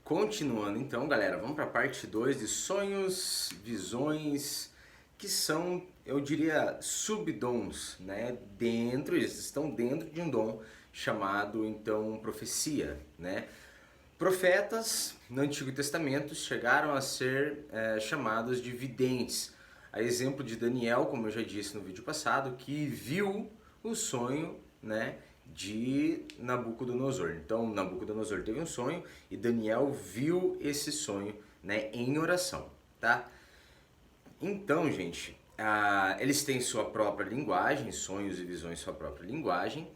Continuando então, galera, vamos para a parte 2 de sonhos, visões, que são, eu diria, subdons, né? Eles estão dentro de um dom chamado então profecia, né? Profetas no Antigo Testamento chegaram a ser chamados de videntes. A exemplo de Daniel, como eu já disse no vídeo passado, que viu o sonho, né, de Nabucodonosor. Então, Nabucodonosor teve um sonho e Daniel viu esse sonho, né, em oração, tá? Então, gente, eles têm sua própria linguagem, sonhos e visões sua própria linguagem,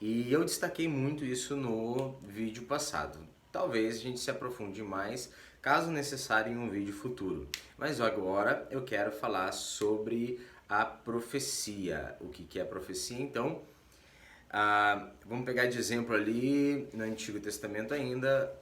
e eu destaquei muito isso no vídeo passado. Talvez a gente se aprofunde mais, caso necessário, em um vídeo futuro. Mas agora eu quero falar sobre a profecia. O que é a profecia, então? Vamos pegar de exemplo ali no Antigo Testamento ainda,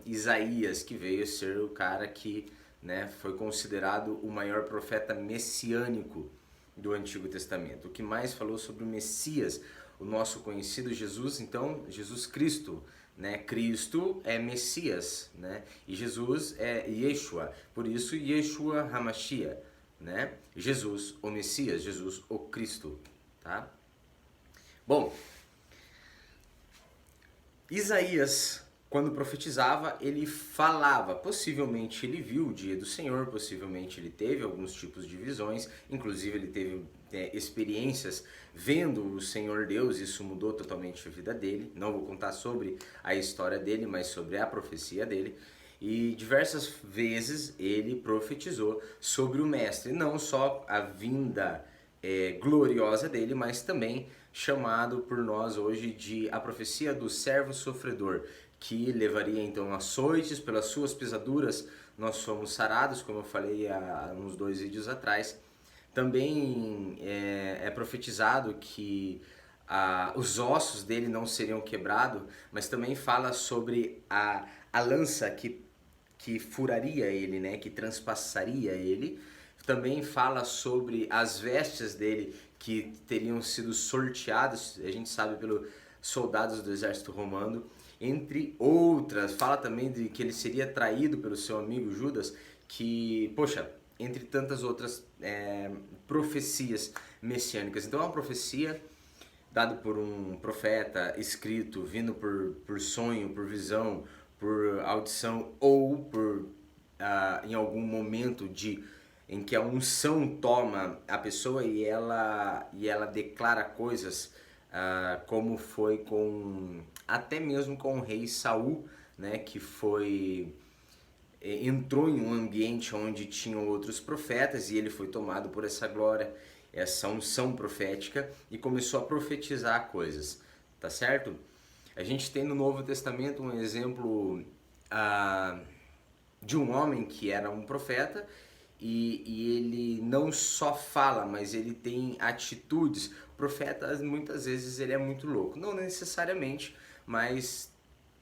Isaías, que veio ser o cara que, né, foi considerado o maior profeta messiânico do Antigo Testamento. O que mais falou sobre o Messias, o nosso conhecido Jesus, então Jesus Cristo, né? Cristo é Messias, né? E Jesus é Yeshua, por isso Yeshua Hamashia, né? Jesus o Messias, Jesus o Cristo, tá? Bom, Isaías, quando profetizava, ele falava, possivelmente ele viu o dia do Senhor, possivelmente ele teve alguns tipos de visões, inclusive ele teve experiências vendo o Senhor Deus, isso mudou totalmente a vida dele. Não vou contar sobre a história dele, mas sobre a profecia dele. E diversas vezes ele profetizou sobre o Mestre, não só a vinda gloriosa dele, mas também chamado por nós hoje de a profecia do servo sofredor, que levaria então açoites, pelas suas pisaduras nós fomos sarados, como eu falei há uns 2 vídeos atrás. Também é profetizado que os ossos dele não seriam quebrados, mas também fala sobre a lança que furaria ele, né, que transpassaria ele. Também fala sobre as vestes dele que teriam sido sorteadas, a gente sabe, pelos soldados do exército romano, entre outras. Fala também de que ele seria traído pelo seu amigo Judas, que, poxa, entre tantas outras profecias messiânicas. Então é uma profecia dado por um profeta, escrito, vindo por sonho, por visão, por audição ou por em algum momento em que a unção toma a pessoa e ela declara coisas, como foi com até mesmo com o rei Saul, né, que foi entrou em um ambiente onde tinham outros profetas e ele foi tomado por essa glória, essa unção profética e começou a profetizar coisas, tá certo? A gente tem no Novo Testamento um exemplo de um homem que era um profeta e ele não só fala, mas ele tem atitudes. O profeta muitas vezes ele é muito louco, não necessariamente, mas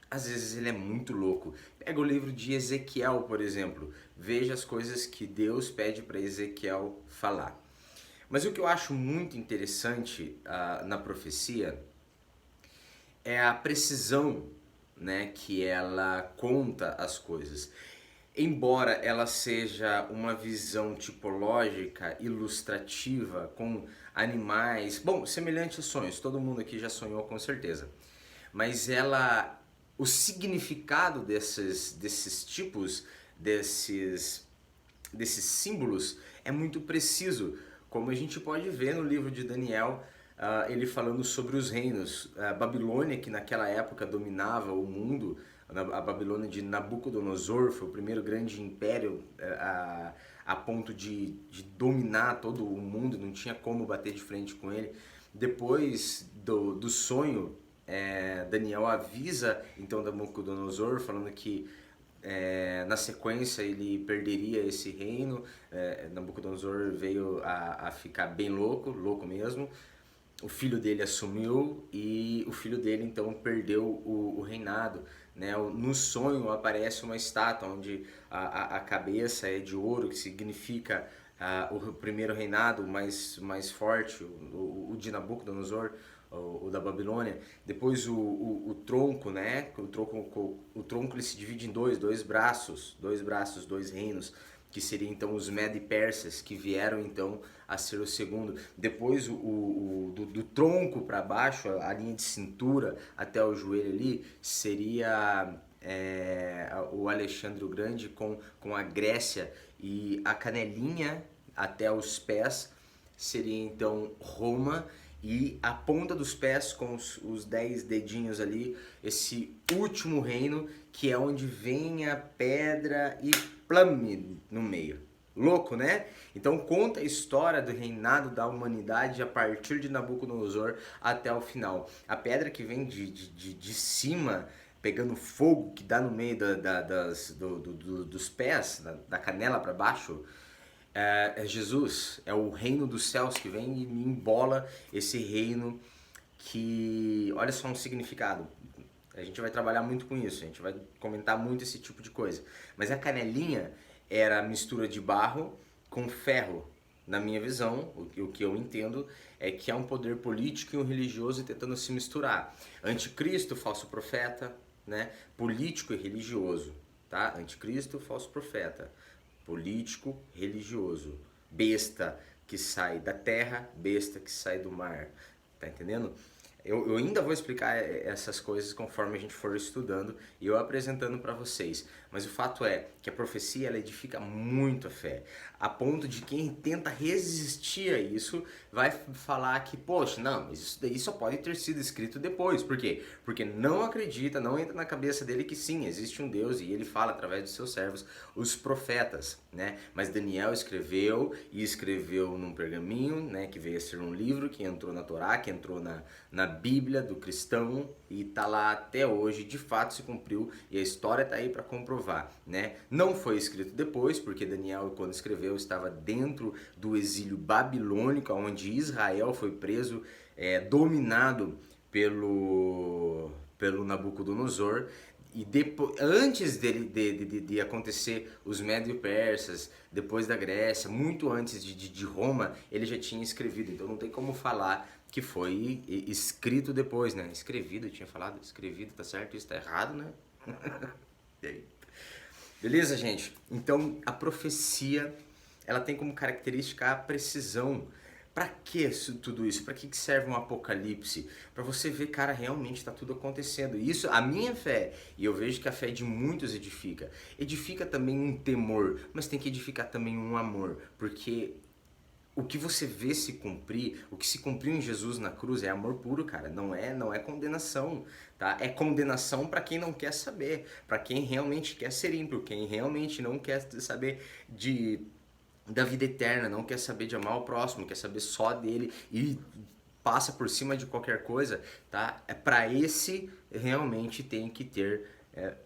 às vezes ele é muito louco. Pega o livro de Ezequiel, por exemplo. Veja as coisas que Deus pede para Ezequiel falar. Mas o que eu acho muito interessante na profecia é a precisão, né, que ela conta as coisas. Embora ela seja uma visão tipológica, ilustrativa, com animais, bom, semelhante a sonhos, todo mundo aqui já sonhou com certeza. Mas o significado desses tipos, desses símbolos é muito preciso, como a gente pode ver no livro de Daniel, ele falando sobre os reinos. A Babilônia, que naquela época dominava o mundo, a Babilônia de Nabucodonosor foi o primeiro grande império a ponto de dominar todo o mundo, não tinha como bater de frente com ele. Depois do sonho, Daniel avisa então Nabucodonosor, falando que na sequência ele perderia esse reino. Nabucodonosor veio a ficar bem louco, louco mesmo. O filho dele assumiu e o filho dele então perdeu o reinado, né? No sonho aparece uma estátua onde a cabeça é de ouro, que significa o primeiro reinado mais forte, o de Nabucodonosor, o da Babilônia. Depois o tronco, né? O tronco ele se divide em dois braços, dois reinos, que seriam então os Medo e Persas, que vieram então a ser o segundo. Depois do tronco para baixo, a linha de cintura até o joelho ali, seria o Alexandre o Grande com a Grécia, e a canelinha até os pés seria então Roma, e a ponta dos pés com os 10 dedinhos ali, esse último reino, que é onde vem a pedra e plame no meio. Louco, né? Então conta a história do reinado da humanidade a partir de Nabucodonosor até o final. A pedra que vem de cima, pegando fogo, que dá no meio dos pés, da canela para baixo, é Jesus, é o reino dos céus que vem e me embola esse reino que, olha só um significado. A gente vai trabalhar muito com isso, a gente vai comentar muito esse tipo de coisa. Mas a canelinha era a mistura de barro com ferro. Na minha visão, o que eu entendo é que é um poder político e um religioso tentando se misturar. Anticristo, falso profeta, né? Político e religioso, tá? Anticristo, falso profeta. Político, religioso. Besta que sai da terra, besta que sai do mar. Tá entendendo? Eu ainda vou explicar essas coisas conforme a gente for estudando e eu apresentando para vocês. Mas o fato é que a profecia ela edifica muito a fé, a ponto de quem tenta resistir a isso vai falar que, poxa, não, isso daí só pode ter sido escrito depois. Por quê? Porque não acredita, não entra na cabeça dele que sim, existe um Deus e ele fala através dos seus servos, os profetas, né? Mas Daniel escreveu e escreveu num pergaminho, né, que veio a ser um livro que entrou na Torá, que entrou na Bíblia do cristão e tá lá até hoje, de fato se cumpriu e a história tá aí para comprovar, né? Não foi escrito depois, porque Daniel, quando escreveu, estava dentro do exílio babilônico, onde Israel foi preso, dominado pelo Nabucodonosor. E depois, antes de acontecer os Médio-Persas, depois da Grécia, muito antes de Roma, ele já tinha escrevido. Então não tem como falar que foi escrito depois, né? Escrevido, eu tinha falado, escrevido, tá certo? Isso tá errado, né? E aí? Beleza, gente? Então a profecia, ela tem como característica a precisão. Pra que tudo isso? Pra que serve um apocalipse? Pra você ver, cara, realmente tá tudo acontecendo. Isso, a minha fé, e eu vejo que a fé de muitos edifica. Edifica também um temor, mas tem que edificar também um amor. Porque o que você vê se cumprir, o que se cumpriu em Jesus na cruz é amor puro, cara. Não é condenação, tá? É condenação para quem não quer saber, para quem realmente quer ser ímpio, quem realmente não quer saber da vida eterna, não quer saber de amar o próximo, quer saber só dele e passa por cima de qualquer coisa, tá? Para esse realmente tem que ter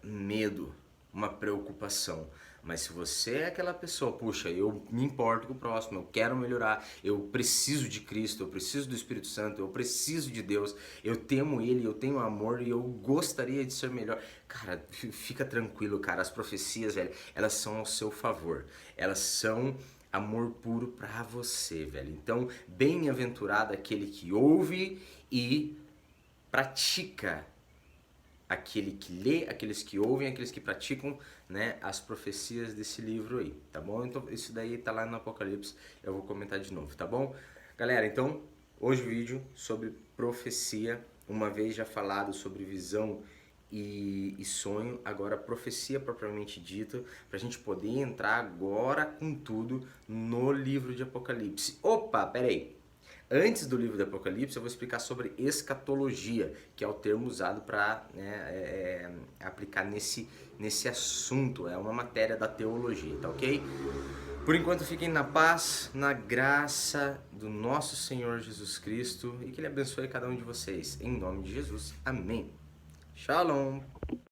medo, uma preocupação. Mas se você é aquela pessoa, puxa, eu me importo com o próximo, eu quero melhorar, eu preciso de Cristo, eu preciso do Espírito Santo, eu preciso de Deus, eu temo Ele, eu tenho amor e eu gostaria de ser melhor. Cara, fica tranquilo, cara, as profecias, velho, elas são ao seu favor, elas são amor puro pra você, velho. Então, bem-aventurado aquele que ouve e pratica, aquele que lê, aqueles que ouvem, aqueles que praticam, né, as profecias desse livro aí, tá bom? Então isso daí tá lá no Apocalipse, eu vou comentar de novo, tá bom? Galera, então hoje o vídeo sobre profecia, uma vez já falado sobre visão e sonho, agora profecia propriamente dita, pra gente poder entrar agora com tudo no livro de Apocalipse. Opa, peraí! Antes do livro do Apocalipse, eu vou explicar sobre escatologia, que é o termo usado para aplicar nesse assunto. É uma matéria da teologia, tá ok? Por enquanto, fiquem na paz, na graça do nosso Senhor Jesus Cristo e que Ele abençoe cada um de vocês. Em nome de Jesus. Amém. Shalom.